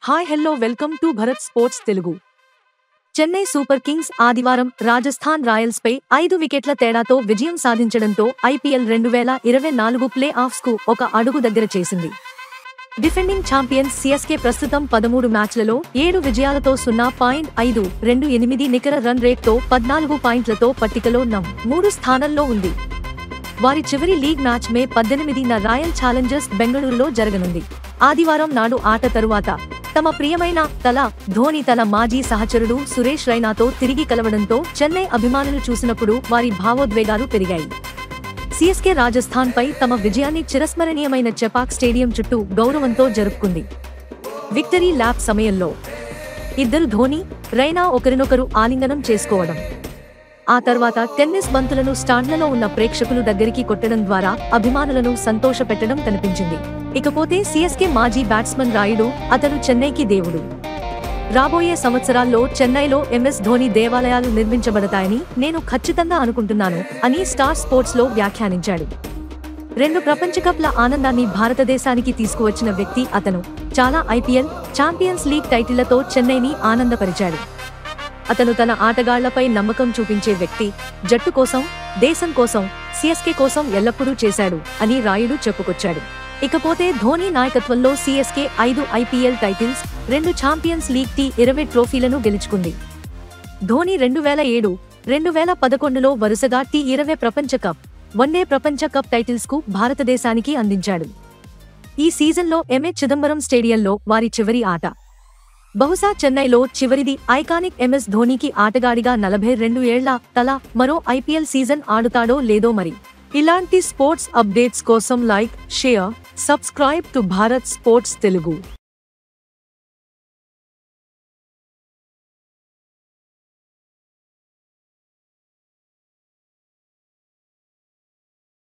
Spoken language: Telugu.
Hi hello welcome to Bharat sports Telugu. Chennai super Kings ఆదివారం రాజస్థాన్ రాయల్స్ పై 5 వికెట్ల తేడాతో విజయం సాధించడంతో ఐపీఎల్ 2024 ప్లే ఆఫ్స్ కు ఒక అడుగు దగ్గర చేసింది. డిఫెండింగ్ ఛాంపియన్స్ సిఎస్కే ప్రస్తుతం 13 మ్యాచ్లలో 7 విజయాలతో 0.528 నికర రన్ రేట్తో 14 పాయింట్లతో పట్టికలో నం. 3 స్థానంలో ఉంది. వారి చివరి లీగ్ మ్యాచ్ మే 18న రాయల్ ఛాలెంజర్స్ బెంగళూరులో జరగనుంది. ఆదివారం నాడు ఆట తరువాత తమ ప్రియమైన ధోని తన మాజీ సహచరుడు సురేష్ రైనాతో తిరిగి కలవడంతో చెన్నై అభిమానులు చూసినప్పుడు వారి భావోద్వేగాలు పెరిగాయి. సిఎస్కే రాజస్థాన్ పై తమ విజయాన్ని చిరస్మరణీయమైన చెపాక్ స్టేడియం చుట్టూ గౌరవంతో జరుపుకుంది. విక్టరీ ల్యాప్ సమయంలో ఇద్దరు ధోని, రైనా ఒకరినొకరు ఆలింగనం చేసుకోవడం, ఆ తర్వాత టెన్నిస్ బంతులను స్టాండ్లలో ఉన్న ప్రేక్షకులు దగ్గరికి కొట్టడం ద్వారా అభిమానులను సంతోషపెట్టడం కనిపించింది. ఇకపోతే సిఎస్కే మాజీ బ్యాట్స్మన్ రాయుడు, అతను చెన్నైకి దేవుడు. రాబోయే సంవత్సరాల్లో చెన్నైలో ఎంఎస్ ధోని దేవాలయాలు నిర్మించబడతాయని నేను ఖచ్చితంగా అనుకుంటున్నాను అని స్టార్ స్పోర్ట్స్ లో వ్యాఖ్యానించాడు. 2 ప్రపంచ కప్ల ఆనందాన్ని భారతదేశానికి తీసుకువచ్చిన వ్యక్తి అతను. చాలా ఐపీఎల్, ఛాంపియన్స్ లీగ్ టైటిళ్లతో చెన్నైని ఆనందపరిచాడు. అతను తన ఆటగాళ్లపై నమ్మకం చూపించే వ్యక్తి. జట్టు కోసం, దేశం కోసం, సిఎస్కే కోసం ఎల్లప్పుడూ చేశాడు అని రాయుడు చెప్పుకొచ్చాడు. ఇకపోతే ధోని నాయకత్వంలో CSK 5 IPL titles, 2 champions league T20 ట్రోఫీలను గెలుచుకుంది. ధోని 2007, 2011లో వరుసగా T20 ప్రపంచ కప్, వన్డే ప్రపంచ కప్ టైటిల్స్ కు భారతదేశానికి అందించాడు. ఈ సీజన్లో ఎంఏ చిదంబరం స్టేడియంలో వారి చివరి ఆట. బహుశా చెన్నైలో చివరిది. ఐకానిక్ ఎంఎస్ ధోనికి ఆటగాడిగా 42 ఏళ్ల మరో ఐపీఎల్ సీజన్ ఆడుతాడో లేదో మరి. ఇలాంటి స్పోర్ట్స్ అప్డేట్స్ కోసం like, share, subscribe to Bharat sports Telugu.